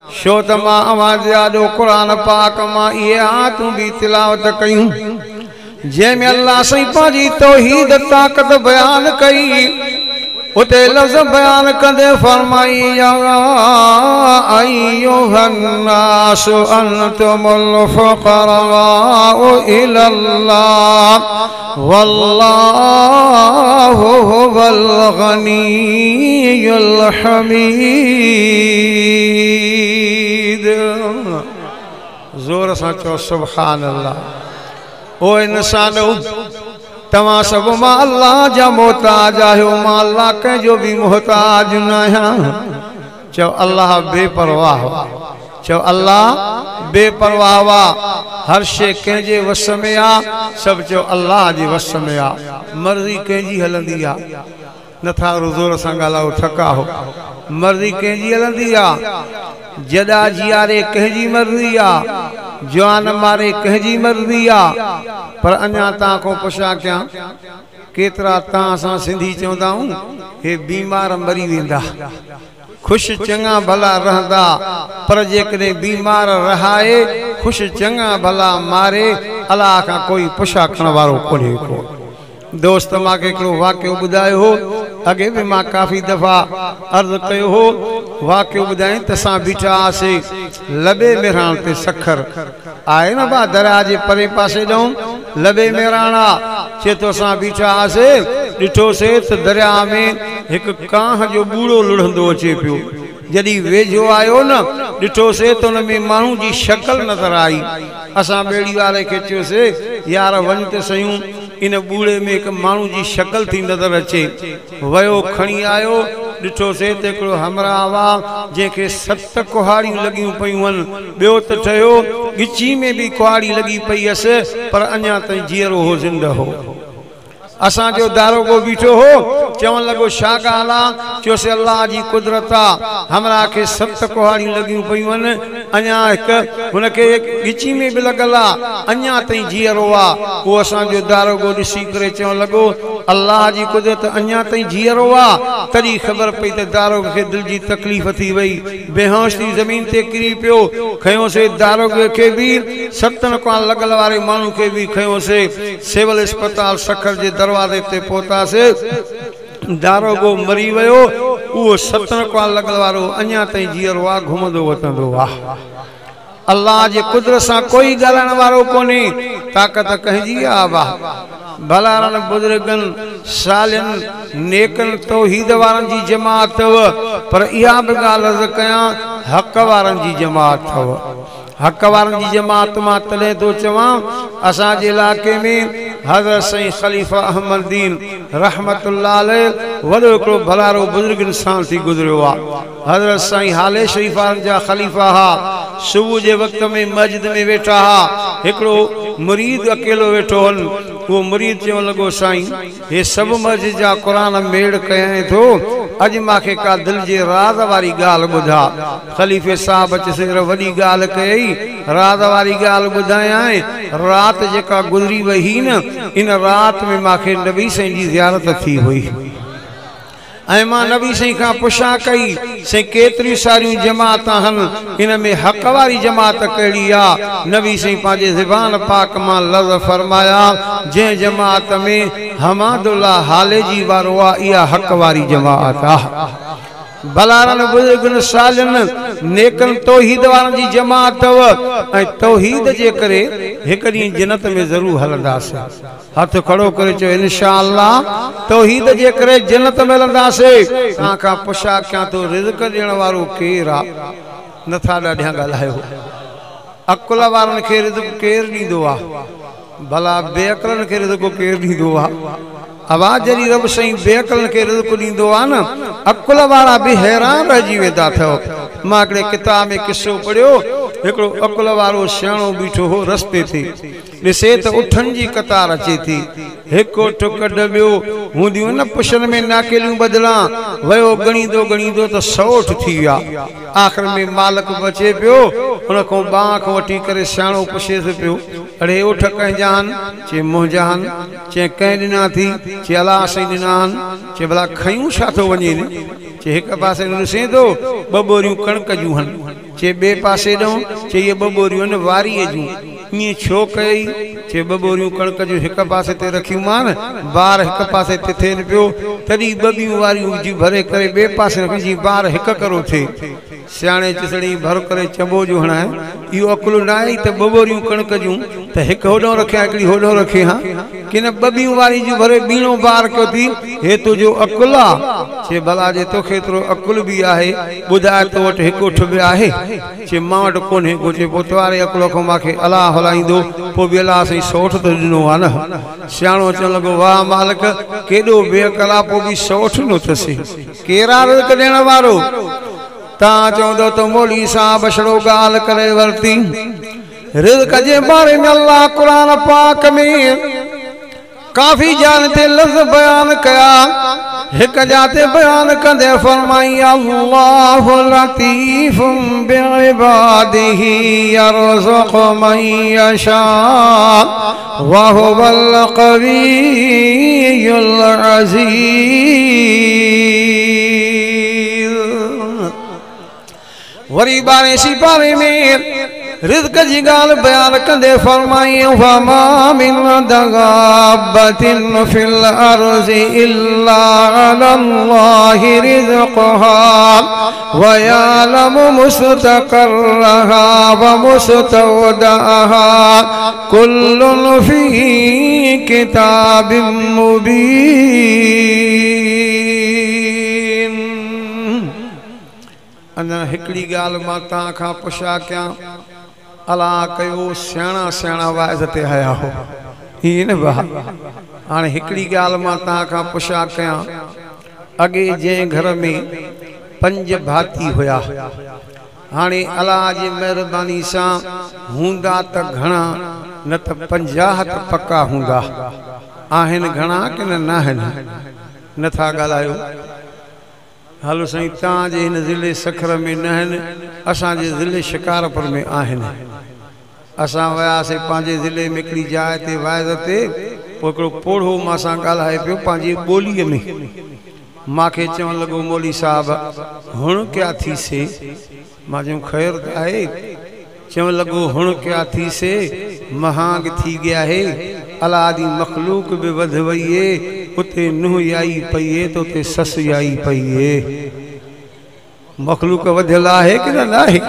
Show त मां आवाज़ आॾो क़ुरान पाक मां इहे आयतूं बि तिलावत कयूं जंहिंमें अल्लाह साईं पंहिंजी तौहीद ताक़त बयान कई। उते लफ़्ज़ बयान कंदे फरमाई या अय्युहन्नास अंतुमुल फुक़राउ इलल्लाह वल्लाहु हुवल गनियुल हमीद। जोर सां चओ सुभान अल्लाह। ओ इंसान तवा सब मां अल्लाह जा मोहताज आहियो, मां अल्लाह कंहिंजो भी मोहताज न आहियां। चओ अल्लाह बेपरवाह, चओ अल्लाह बेपरवाह वा। हर शे कंहिंजे वस में आ, सब चओ अल्लाह जे वस में आ। मर्ज़ी कंहिंजी हलंदी आ, नथा ज़ोर सां ॻाल्हायो थका हो। मर्ज़ी कंहिंजी हलंदी आ, जॾा जियारे कंहिंजी मर्ज़ी आ, जवान मारे कंहिंजी मर्ज़ी आ। पर अञा तव्हां को पुछा कयां, केतिरा तव्हां असां सिंधी चवंदा आहियूं हे बीमार मरी वेंदा, खुश चङा भला रहंदा। पर जेकॾहिं बीमार रहाए खुश चङा भला मारे, अलाह खां कोई पुछा करण वारो कोन्हे को। दोस्त मांखे हिकिड़ो वाक़ियो ॿुधायो हो, अॻे बि मां काफ़ी दफ़ा अर्ज़ कयो हो। वाक़ियो ॿुधाई त असां बीठा हुआसीं लबे मेराण ते सखर आहे न बा दरिया जे परे पासे ॾऊं लबे मेराणा चए तो असां बीठा हुआसीं, ॾिठोसीं त दरिया में हिकु कांह जो बूढ़ो लुढ़ंदो अचे पियो। जॾहिं वेझो आयो न ॾिठोसीं त हुन में माण्हू जी शक्ल नज़र आई। असां ॿेड़ी वारे खे चयोसीं यार वञ त सयूं, इन बूढ़े में हिकु माण्हू जी शक्ल थी नज़र अचे। वयो खणी आयो, ॾिठोसीं त हिकिड़ो हमराह हुआ जंहिंखे 7 कुहाड़ियूं लॻियूं पियूं आहिनि। ॿियो त ठहियो ॻिची में बि कुहाड़ी लॻी पई हुअसि, पर अञा ताईं जीअरो हो ज़िंदा हो। असां जो दारोगो बीठो हो, चवण लॻो छा ॻाल्हि आहे? चयोसीं अल्लाह जी कुदरत आहे, हमरा खे 7 कुहाड़ियूं लॻियूं पियूं आहिनि, अञा हिकु हुनखे ॻिची में बि लॻल आहे, अञा ताईं जीअरो आहे। उहो असांजो दारोगो ॾिसी करे चवण लॻो अल्लाह जी कुदरत, अञा ताईं जीअरो आहे। तॾहिं ख़बर पई त दारोगे खे दिलि जी तकलीफ़ थी वई, बेहोश थी ज़मीन ते किरी पियो। खयोसीं दारोगे खे बि, 7 कुहाड़ लॻल वारे माण्हू खे बि खयोसीं सिविल अस्पताल सखर जे दरवाज़े ते पहुतासीं। दारोगो मरी वियो, उहो 7 कुहाड़ लॻल वारो अञा ताईं जीअरो आहे, घुमंदो वतंदो आहे। अल्लाह जे कुदरत सां कोई ॻाल्हाइण वारो कोन्हे, ताक़त कंहिंजी आहे। वाह भलारनि बुज़ुर्गनि सालियनि नेकनि तौहीद वारनि जी जमात अथव। पर इहा बि ॻाल्हि अर्ज़ कयां, हक़ वारनि जी जमात अथव। हक़ वारनि जी जमात मां तॾहिं थो चवां, असांजे इलाइक़े में हज़रत साईं ख़लीफ़ा अहमदीन रहमतुल्लाह अलैह वॾो हिकिड़ो भलारो बुज़ुर्ग इंसान थी गुज़रियो आहे। हज़रत साईं हाले शरीफ़ान जा ख़लीफ़ा हा। सुबुह जे वक़्त में मस्जिद में वेठा हा, हिकिड़ो मुरीद अकेलो वेठो हन। वो मुरीद चवण लॻो साईं हे सभु मस्जिद जा क़ुरान मेड़ कयां थो, अॼु मूंखे का दिलि जे राज़ वारी ॻाल्हि ॿुधा। ख़लीफ़े साहब अची सिर्फ़ वॾी ॻाल्हि कई, राज़ वारी ॻाल्हि ॿुधायां। राति जेका गुज़री वई न, इन राति में मूंखे नबी साईं जी ज़ियारत थी हुई। ऐं मां नबी साईं खां पुछा कई साईं केतिरियूं सारियूं जमात आहिनि, इन में हक़ वारी जमात कहिड़ी आहे? नबी साईं पंहिंजे ज़ुबान पाक मां लफ़्ज़ फरमाया, जंहिं जमात में हमादुल्ला हाले जी वारो आहे, इहा हक़ वारी जमात आहे। भलारनि बुज़ुर्गनि सालियनि नेकनि तौहीद वारनि जी जमात अथव। ऐं तौहीद जे करे हिकु ॾींहुं जन्नत में ज़रूरु हलंदासीं। हथ खड़ो करे चओ इंशाअल्लाह तौहीद जे करे जन्नत में हलंदासीं। तव्हां खां पुछा कयां तो रिज़्क़ ॾियण वारो केरु आहे? नथा ॾाढियां ॻाल्हायो। अकुल वारनि खे रिज़्क़ केरु ॾींदो आहे? भला बेअक़लनि खे रिज़्क़ केरु ॾींदो आहे? आवाज़ जॾहिं रब साईं बेअक़लनि खे रिज़्क़ ॾींदो आहे न, अकुल वारा बि हैरान रहिजी वेंदा अथव। मां हिकिड़े किताब में किस्सो पढ़ियो, हिकिड़ो अकुल वारो सियाणो बीठो हो रस्ते ते, ॾिसे त उठनि जी कतार अचे थी। हिकु टुक ॾबियो हूंदियूं न पुछनि में नाकेलियूं बदिलां, वियो ॻणींदो ॻणींदो त 100 थी विया। आख़िर में मालिक बचे पियो, हुन खां बांख वठी करे सियाणो पुछेसि पियो, अड़े उठ कंहिंजा आहिनि? चए मुंहिंजा आहिनि। चए कंहिं ॾिना थी? चए अलाह साईं ॾिना आहिनि। चए भला खयूं छा थो वञे? चए हिकु पासे ॾिसे थो 2 बोरियूं कणिक जूं आहिनि, चे बे पासे ॾो चे ये बबोरियूं न वारीअ जूं ईअं छो कई चे बबोरियूं कणक जो हिक पासे ते रखियूं मान बार हिक पासे ते थियनि पियो तॾहिं ॿियूं वारियूं विझी भरे करे ॿिए पासे रखी जीअं बार हिक करो थिए सियाणे चिसड़ी भर करे चंबो जो हणाए इहो अकुलु न आहे त बबोरियूं कणक जूं त हिकु होॾो रखे हिकिड़ी होॾो रखे हा की न ॿियूं वारी जूं भरे ॿीणो बार कयो थी हे तुंहिंजो अकुलु आहे चे भला जे तोखे एतिरो अकुलु बि आहे ॿुधाए तो वटि हिकु उठ बि आहे चे मां वटि कोन्हे को चे पोइ तवारे अकुल खां मूंखे अलाह हलाईंदो पोइ बि अलाह साईं सोठ त ॾिनो आहे न सियाणो अचणु लॻो वाह मालिक केॾो बेअकला पोइ बि सोठ ॾिनो अथसि केरु आहे रिज़्क़ ॾियण वारो तव्हां चवंदो त मौली साहब छड़ो ॻाल्हि करे वरिती रिज़्क़ जे बारे में अल्लाह क़ुरान पाक में काफ़ी जान ते लफ़्ज़ बयान कया हिक जाते बयान कंदे फरमाई अल्लाहु लतीफ़ुम बिइबादिही यरज़ुक़ु मन यशा व हुवल क़वियुल अज़ीज़। वरी 12 पारे में रिज़्क़ जी गाल बयान कंदे फरमाई वमा मिन दगाबतिन फिल अर्ज़ि इल्ला अल्लाहि रिज़्क़ुहा व यअलमु मुस्तक़र्रहा व मुस्तौदअहा कुल्लुन फी किताबिम मुबीन। अना हिकड़ी गाल मां तव्हां खां पुछा कयां अलाह कयो सियाणा सियाणा वाइज़ ते आया हो हीअं न भाउ हाणे हिकिड़ी ॻाल्हि मां तव्हां खां पुछा कयां अॻे जंहिं घर में 5 भाती हुया हाणे अलाह जी महिरबानी सां हूंदा त घणा न त 50 त पक्का हूंदा आहिनि घणा की न आहिनि नथा ॻाल्हायो हलो साईं तव्हांजे हिन ज़िले सखर में न आहिनि असांजे ज़िले शिकारपुर में आहिनि असां वियासीं पंहिंजे ज़िले में हिकिड़ी जाइ ते वाइज़ ते पोइ हिकिड़ो पोढ़ो मां सां ॻाल्हाए पियो पंहिंजी ॿोलीअ में मूंखे चवणु लॻो मौली साहब हुण क्या थीसे मां चयो ख़ैर त आहे चवणु लॻो हुण क्या थीसे महांग थी गया है अलाह जी मखलूक बि वध वई है उते नुंहुं आई पई है तो उते ससु आई पई है मखलूक वधियल आहे कि न आहे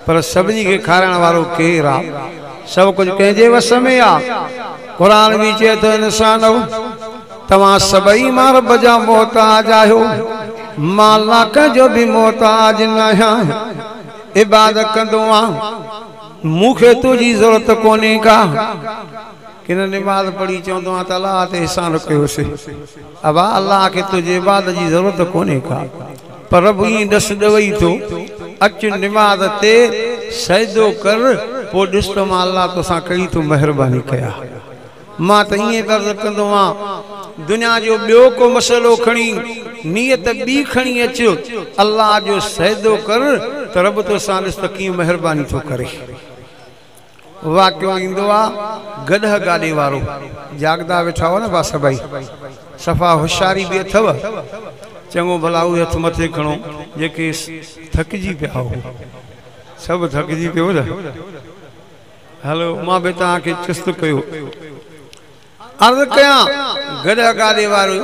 पर सभिनी खे खाराइण वारो केरु आहे सभु कुझु कंहिंजे वस में आहे क़ुरान बि चए थो इंसान तव्हां सभई मां रब जा मोहताज आहियो मां लाख जो बि मोहताज न आहियां इबादत कंदो आहियां मूंखे तुंहिंजी ज़रूरत कोन्हे का कि नमाज़ पढ़ी चवंदो आहियां त अलाह ते एहसान कयोसीं अबा अलाह खे तुंहिंजे इबादत जी ज़रूरत कोन्हे का पर रब ईअं ॾस ॾवई थो अच नमाज़ ते सजदो कर पोइ ॾिस त मां अलाह तोसां कई थो महिरबानी कया मां त ईअं दर्द कंदो आहियां दुनिया जो ॿियो को मसइलो खणी नियत ॿी खणी अच अलाह जो सजदो कर त रब तोसां ॾिस त कीअं महिरबानी थो करे वाक़ियो ईंदो आहे गॾह गाॾे वारो जागदा वेठा हो न बा सभई सफ़ा होशियारी बि अथव चङो भला उहे हथ मथे खणो जेके थकिजी पिया हो सभु थकिजी पियो न हलो मां बि तव्हांखे चुस्त कयो अर्ज़ कयां गॾह गाॾे वारो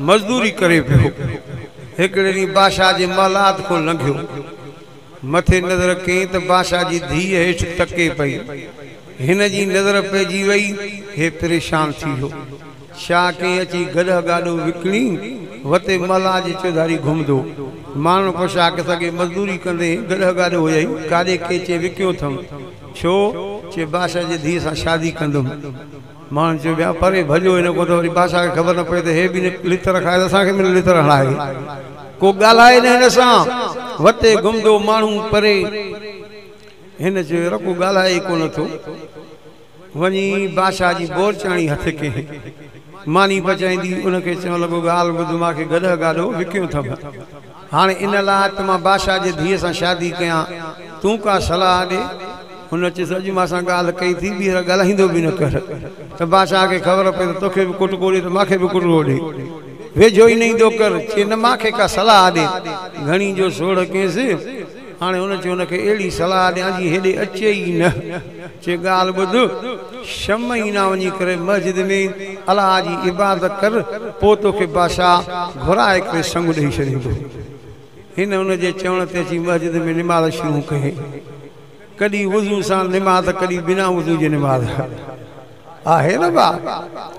मज़दूरी करे पियो हिकिड़े ॾींहुं बादशाह जे महलात खां लंघियो मथे नज़र कई त बादशाह जी धीअ हेठि तके पई हिन जी नज़र पइजी वई हे परेशान थी वियो छा कई अची गॾह गाॾो विकिणी वते महला जी चौधारी घुमंदो माण्हू पुछा के सघे मज़दूरी कंदे गॾह गाॾो हुयई काॾे के चे विकियो अथमि छो चे बादशाह जी धीअ सां शादी कंदुमि माण्हू चयो ॿिया परे भॼो हिन को त वरी बादशाह खे ख़बर न पए त हे बि लितर खाए त असांखे बि लितर हणाए को ॻाल्हाए न हिन सां वते घुमंदो माण्हू परे हिन चयो रखो ॻाल्हाए कोन थो वञी बादशाह जी बोरचाणी हथ के मानी पचाईंदी उनखे चवणु लॻो ॻाल्हि ॿुध मूंखे गॾह गाॾो विकियो अथमि हाणे इन लाइ त मां बादशाह जे धीअ सां शादी कयां तूं का सलाह ॾे हुन चयसि अॼु मां सां ॻाल्हि कई थी ॿीहर ॻाल्हाईंदो बि न कर त बादशाह खे ख़बर पए त तोखे बि कुटको ॾे त मूंखे बि कुटको ॾे वेझो ई न ईंदो कर चए न मूंखे का सलाह ॾे घणी जो सोड़ कयसि हाणे हुन चयो हुनखे अहिड़ी सलाह ॾियां जी हेॾे अचे ई न चे ॻाल्हि ॿुध शम ई न वञी करे मस्जिद में अलाह जी इबादत कर पोइ तोखे बादशाह घुराए करे संग ॾेई छॾींदो हिन हुनजे चवण ते अची मस्जिद में निमाज़ शुरू कई कॾहिं वुज़ू सां निमाज़ कॾहिं बिना वुज़ू जे निमाज़ आहे न बा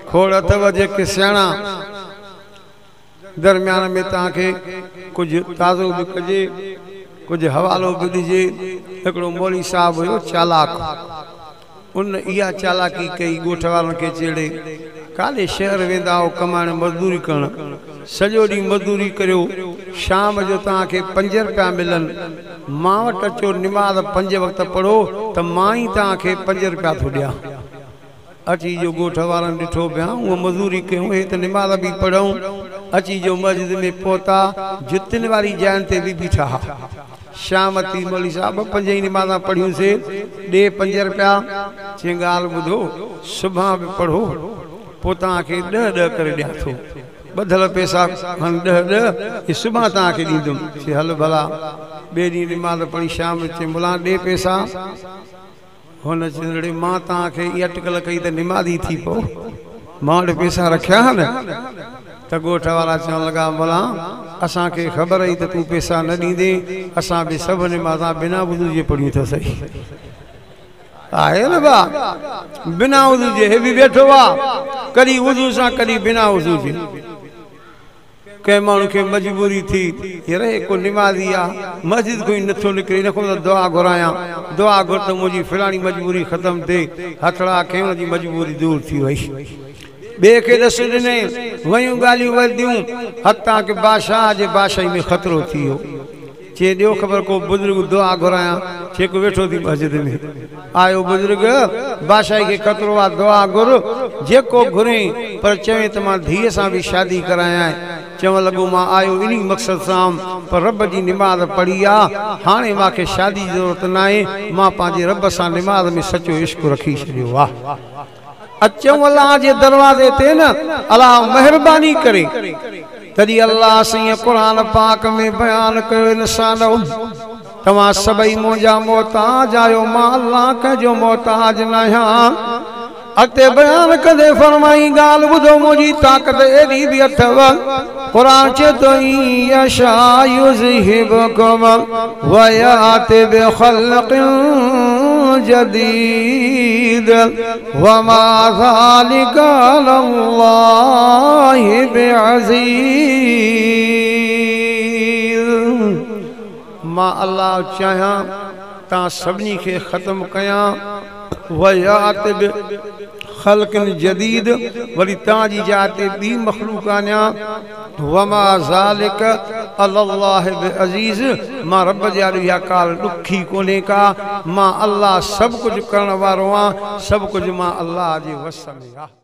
खोड़ अथव जेके सियाणा दरमियान में तव्हांखे कुझु ताज़ो बि कजे कुछ हवालो भी दीजे हिकिड़ो मौली साहब हुयो चालाक उन इहा चालाकी कई ॻोठ वारनि खे चेड़े काॾे शहर वेंदा हो कमाइण मज़दूरी करण सॼो ॾींहुं मज़दूरी करियो शाम जो तव्हांखे 5 रुपया मिलनि मां वटि अचो निमाज़ 5 वक़्त पढ़ो त मां ई तव्हांखे 5 रुपया थो ॾियां अची जो ॻोठ वारनि ॾिठो पिया उहा मज़दूरी कयूं हे त निमाज़ बि पढ़ूं अची जो मस्जिद में पहुता जुतियुनि वारी जाइनि ते बि बीठा शाम थी मौली साहब 5 ई निमाज़ा पढ़ियूंसीं ॾे 5 रुपया चई ॻाल्हि ॿुधो सुभां बि पढ़ो पोइ तव्हांखे 10 करे ॾियां थो ॿधल पैसा हन 10 सुभां तव्हांखे ॾींदुमि चई हल भला ॿिए ॾींहुं निमाज़ पढ़ी शाम चई मुला ॾे पैसा हुन चंदड़े मां तव्हांखे इहा अटकल कई त निमाज़ी थी पओ मां वटि पैसा रखिया न त ॻोठ वारा चवण लॻा भला असांखे ख़बर हुई त तूं पैसा न ॾींदे असां बि सभु निमाज़ा बिना वुज़ू जे पढ़ियूं त सही आहे न बा बिना वुज़ू जे हे बि वेठो आहे कॾहिं वुज़ू सां कॾहिं बिना वुज़ू जे कंहिं माण्हू खे मजबूरी थी यार को निमाज़ी आहे मस्जिद कोई नथो निकिरे इन खां दुआ घुरायां दुआ घुर त मुंहिंजी फलाणी मजबूरी ख़तमु थिए हथड़ा कयूं हुनजी मजबूरी दूर थी वई ॿिए खे ॾस ॾिने वयूं ॻाल्हियूं वधियूं हथां की बादशाह जे बादशाही में ख़तरो थी वियो चए ॾियो ख़बर को बुज़ुर्ग दुआ घुरायां जेको वेठो थी मस्जिद में आयो बुज़ुर्ग बादशाही खे ख़तरो आहे दुआ घुर जेको घुरे पर चवे त मां धीअ सां बि शादी करायां चवण लॻो मां आयो इन मक़सद सां पर रब जी निमाज़ पढ़ी आहे हाणे मूंखे शादी जी ज़रूरत न आहे मां पंहिंजे रब सां निमाज़ में सचो इश्क रखी छॾियो आहे अचूं अल्लाह जे दरवाज़े ते न अल्लाह महिरबानी करे तॾहिं अल्लाह साईं क़ुरान पाक में बयान कयो इंसान तव्हां सभई मुंहिंजा मोहताज आहियो मां अल्लाह कंहिंजो मोहताज न आहियां अॻिते बयान कंदे फरमाई ॻाल्हि ॿुधो मुंहिंजी ताक़त एॾी बि अथव क़ुरान चए थो यशा युज़हिबकुम व याति बिख़ल्क़िन जदीद वमा ज़ालिका अलल्लाहि बिअज़ीज़ मां अल्लाह चाहियां तां सभिनी खे ख़त्म कयां वयात ख़ल्क़िन जदीद वरी तांजी जाते ॿी मख़लूक आनियां वमा ज़ालिक अल्लाह बिअज़ीज़ मां रब जा इहा काल ॾुखी कोन्हे का मां अल्लाह सभु कुझु करण वारो आहियां सभु कुझु मां अल्लाह जे वस में आहे।